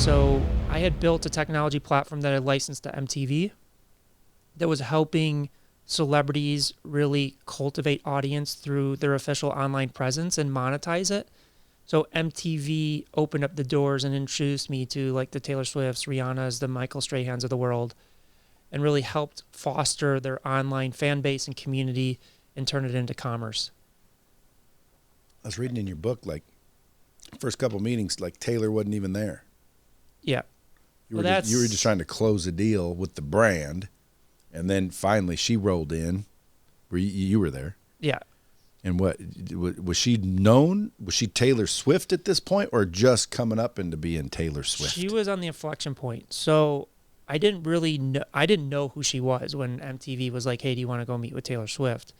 So I had built a technology platform that I licensed to MTV that was helping celebrities really cultivate audience through their official online presence and monetize it. So MTV opened up the doors and introduced me to like the Taylor Swifts, Rihanna's, the Michael Strahans of the world, and really helped foster their online fan base and community and turn it into commerce. I was reading in your book, like, first couple meetings, like Taylor wasn't even there. Yeah. You were just trying to close a deal with the brand, and then finally she rolled in. You were there. Yeah. And what was she known? Was she Taylor Swift at this point, or just coming up into being Taylor Swift? She was on the inflection point. So I didn't know who she was when MTV was like, "Hey, do you want to go meet with Taylor Swift?"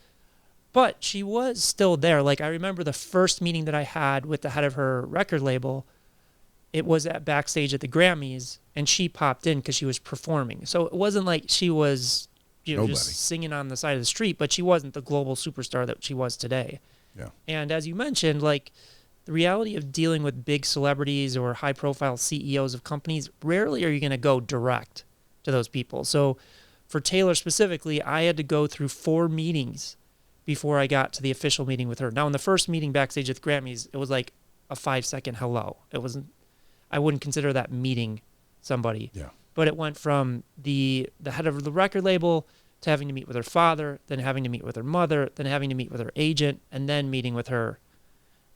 But she was still there. Like, I remember the first meeting that I had with the head of her record label. It was at backstage at the Grammys, and she popped in because she was performing. So it wasn't like she was, just singing on the side of the street, but she wasn't the global superstar that she was today. Yeah. And as you mentioned, like, the reality of dealing with big celebrities or high-profile CEOs of companies, rarely are you going to go direct to those people. So for Taylor specifically, I had to go through 4 meetings before I got to the official meeting with her. Now, in the first meeting backstage at the Grammys, it was like a 5-second hello. I wouldn't consider that meeting somebody. Yeah. But it went from the head of the record label to having to meet with her father, then having to meet with her mother, then having to meet with her agent, and then meeting with her.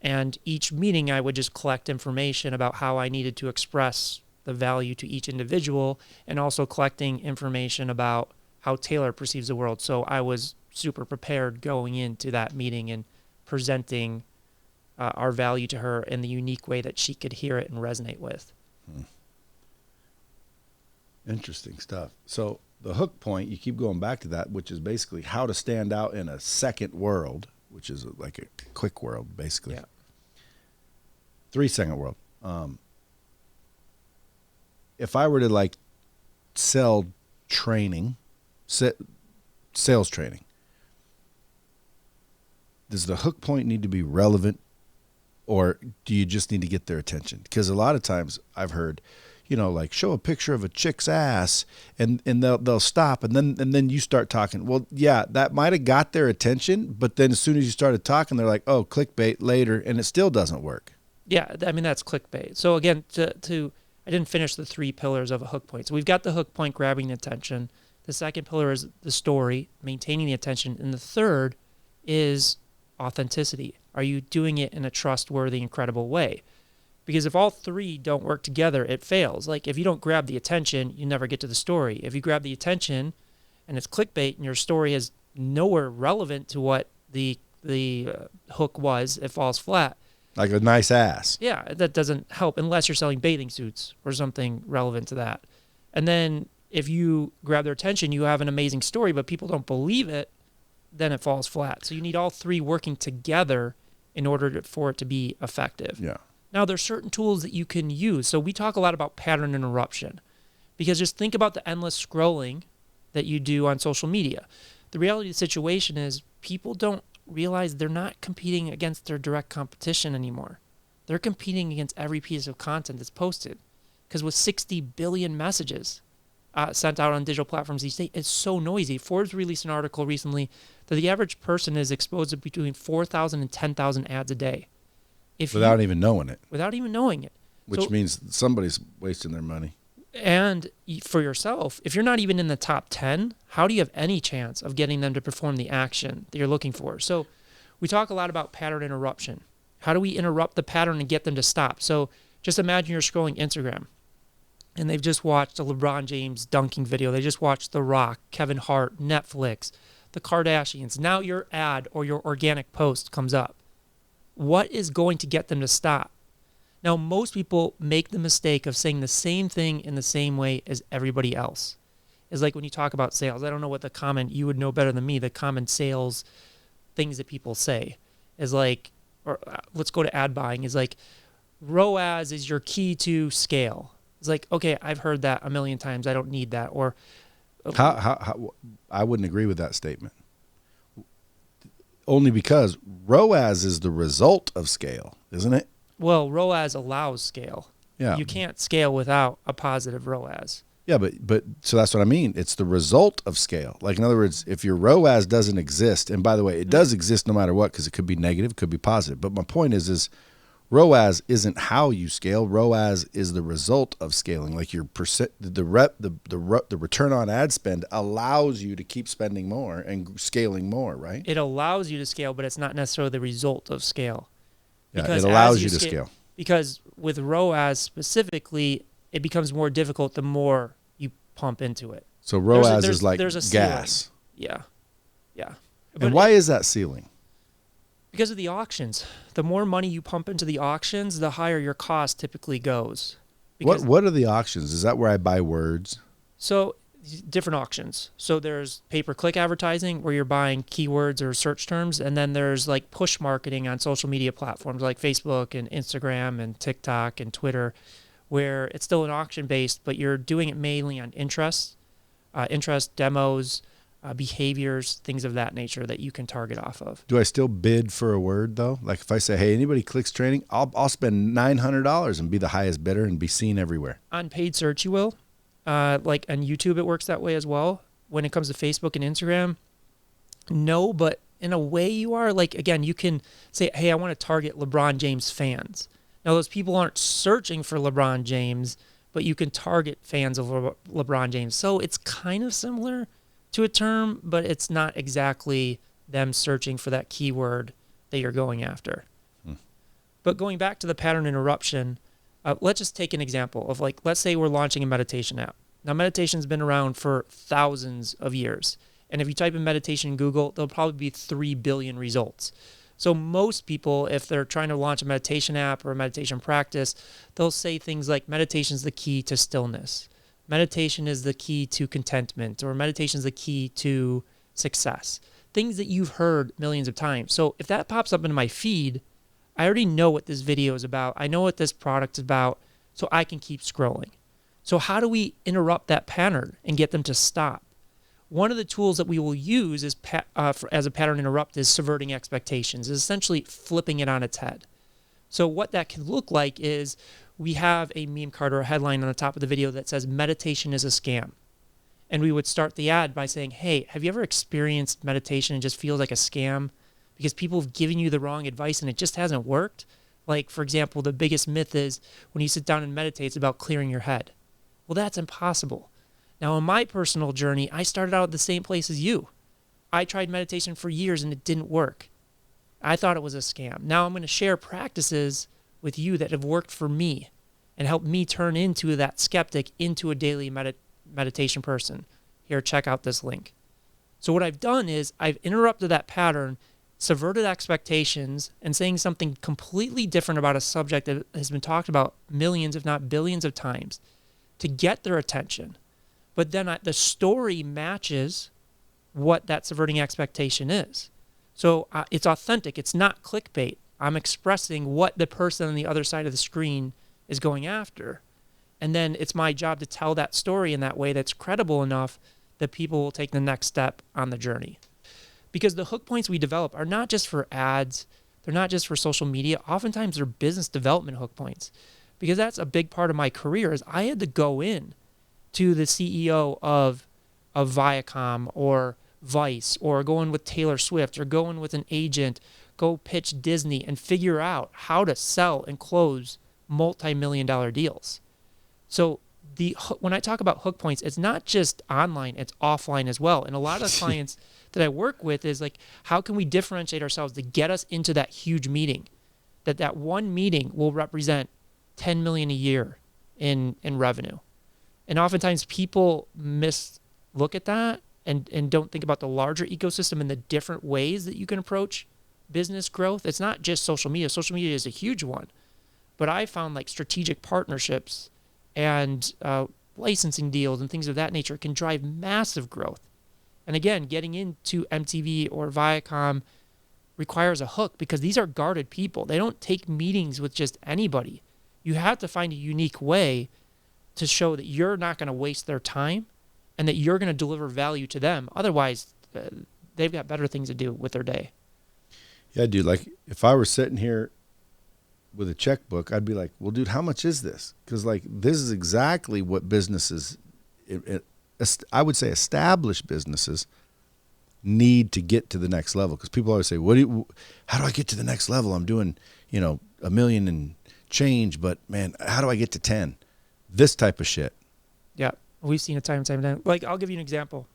And each meeting, I would just collect information about how I needed to express the value to each individual, and also collecting information about how Taylor perceives the world. So I was super prepared going into that meeting and presenting our value to her in the unique way that she could hear it and resonate with. Interesting stuff. So the hook point, you keep going back to that, which is basically how to stand out in a second world, which is like a quick world, basically. Yeah. 3-second world. If I were to like sell training, sales training, does the hook point need to be relevant, or do you just need to get their attention? Because a lot of times I've heard, like show a picture of a chick's ass and they'll stop, and then you start talking. Well, yeah, that might have got their attention, but then as soon as you started talking, they're like, oh, clickbait later, and it still doesn't work. Yeah, I mean, that's clickbait. So again, I didn't finish the 3 pillars of a hook point. So we've got the hook point, grabbing the attention. The second pillar is the story, maintaining the attention. And the third is authenticity. Are you doing it in a trustworthy, incredible way? Because if all 3 don't work together, it fails. Like, if you don't grab the attention, you never get to the story. If you grab the attention and it's clickbait and your story is nowhere relevant to what the hook was, it falls flat. Like a nice ass. Yeah, that doesn't help unless you're selling bathing suits or something relevant to that. And then if you grab their attention, you have an amazing story, but people don't believe it, then it falls flat. So you need all 3 working together in order for it to be effective. Yeah. Now, there's certain tools that you can use. So we talk a lot about pattern interruption, because just think about the endless scrolling that you do on social media. The reality of the situation is people don't realize they're not competing against their direct competition anymore. They're competing against every piece of content that's posted, because with 60 billion messages sent out on digital platforms each day, it's so noisy. Forbes released an article recently that the average person is exposed to between 4,000 and 10,000 ads a day. Without even knowing it. Without even knowing it. Which means somebody's wasting their money. And for yourself, if you're not even in the top 10, how do you have any chance of getting them to perform the action that you're looking for? So we talk a lot about pattern interruption. How do we interrupt the pattern and get them to stop? So just imagine you're scrolling Instagram and they've just watched a LeBron James dunking video. They just watched The Rock, Kevin Hart, Netflix, the Kardashians. Now your ad or your organic post comes up. What is going to get them to stop? Now, most people make the mistake of saying the same thing in the same way as everybody else. It's like when you talk about sales. I don't know what the common, you would know better than me, the common sales things that people say is like, or let's go to ad buying, is like, ROAS is your key to scale. It's like, okay, I've heard that a million times. I don't need that. Or how I wouldn't agree with that statement. Only because ROAS is the result of scale, isn't it? Well, ROAS allows scale. Yeah. You can't scale without a positive ROAS. Yeah, but so that's what I mean. It's the result of scale. Like, in other words, if your ROAS doesn't exist, and by the way, it does exist no matter what, because it could be negative, it could be positive. But my point is ROAS isn't how you scale. ROAS is the result of scaling. Like your percent, the return on ad spend allows you to keep spending more and scaling more, right? It allows you to scale, but it's not necessarily the result of scale. Yeah, it allows you to scale. scale. Because with ROAS specifically, it becomes more difficult the more you pump into it. So ROAS is like there's a gas. Ceiling. Yeah. And why is that ceiling? Because of the auctions. The more money you pump into the auctions, the higher your cost typically goes. What are the auctions? Is that where I buy words? So different auctions. So there's pay-per-click advertising where you're buying keywords or search terms, and then there's like push marketing on social media platforms like Facebook and Instagram and TikTok and Twitter, where it's still an auction based, but you're doing it mainly on interest demos, behaviors, things of that nature that you can target off of. Do I still bid for a word though? Like if I say, hey, anybody clicks training, I'll spend $900 and be the highest bidder and be seen everywhere. On paid search, you will. Like on YouTube, it works that way as well. When it comes to Facebook and Instagram, no, but in a way you are. Like, again, you can say, hey, I want to target LeBron James fans. Now, those people aren't searching for LeBron James, but you can target fans of LeBron James. So it's kind of similar to a term, but it's not exactly them searching for that keyword that you're going after. But going back to the pattern interruption, let's just take an example of, like, let's say we're launching a meditation app. Now, meditation's been around for thousands of years. And if you type in meditation in Google, there'll probably be 3 billion results. So most people, if they're trying to launch a meditation app or a meditation practice, they'll say things like meditation is the key to stillness. Meditation is the key to contentment, or meditation is the key to success. Things that you've heard millions of times. So if that pops up in my feed, I already know what this video is about. I know what this product is about, so I can keep scrolling. So how do we interrupt that pattern and get them to stop? One of the tools that we will use as a pattern interrupt is subverting expectations, is essentially flipping it on its head. So what that can look like is we have a meme card or a headline on the top of the video that says meditation is a scam. And we would start the ad by saying, hey, have you ever experienced meditation and just feels like a scam because people have given you the wrong advice and it just hasn't worked? Like, for example, the biggest myth is when you sit down and meditate, it's about clearing your head. Well, that's impossible. Now, in my personal journey, I started out at the same place as you. I tried meditation for years and it didn't work. I thought it was a scam. Now I'm going to share practices with you that have worked for me and helped me turn into that skeptic into a daily meditation person. Here, check out this link. So what I've done is I've interrupted that pattern, subverted expectations, and saying something completely different about a subject that has been talked about millions, if not billions of times, to get their attention. But then the story matches what that subverting expectation is. So it's authentic. It's not clickbait. I'm expressing what the person on the other side of the screen is going after. And then it's my job to tell that story in that way that's credible enough that people will take the next step on the journey. Because the hook points we develop are not just for ads. They're not just for social media. Oftentimes they're business development hook points. Because that's a big part of my career is I had to go in to the CEO of Viacom or Vice, or go in with Taylor Swift, or go in with an agent, go pitch Disney and figure out how to sell and close multi-million-dollar deals. So when I talk about hook points, it's not just online, it's offline as well. And a lot of clients that I work with is like, how can we differentiate ourselves to get us into that huge meeting? That one meeting will represent 10 million a year in revenue. And oftentimes people look at that and don't think about the larger ecosystem and the different ways that you can approach business growth. It's not just social media. Social media is a huge one. But I found like strategic partnerships and licensing deals and things of that nature can drive massive growth. And again, getting into MTV or Viacom requires a hook because these are guarded people. They don't take meetings with just anybody. You have to find a unique way to show that you're not going to waste their time and that you're going to deliver value to them. Otherwise, they've got better things to do with their day. Yeah, dude, like if I were sitting here with a checkbook, I'd be like, well, dude, how much is this? Because like this is exactly what businesses, I would say established businesses, need to get to the next level. Because people always say, how do I get to the next level? I'm doing, $1 million and change, but man, how do I get to 10? This type of shit. Yeah, we've seen it time and time again. Like, I'll give you an example.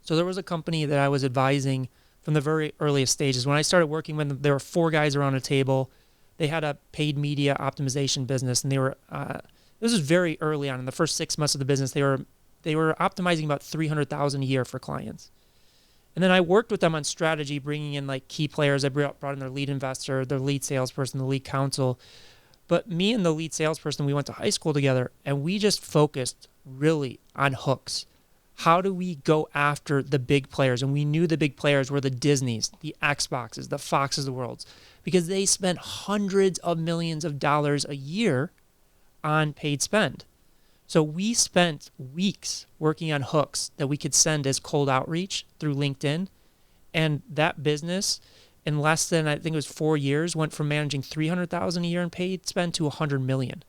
So there was a company that I was advising from the very earliest stages. When I started working with them, there were 4 guys around a table. They had a paid media optimization business, and they were this was very early on in the first 6 months of the business. They were optimizing about $300,000 a year for clients. And then I worked with them on strategy, bringing in like key players. I brought in their lead investor, their lead salesperson, the lead counsel. But me and the lead salesperson, we went to high school together, and we just focused really on hooks. How do we go after the big players? And we knew the big players were the Disneys, the Xboxes, the Foxes of the world, because they spent hundreds of millions of dollars a year on paid spend. So we spent weeks working on hooks that we could send as cold outreach through LinkedIn. And that business, in less than, I think it was 4 years, went from managing $300,000 a year in paid spend to $100 million.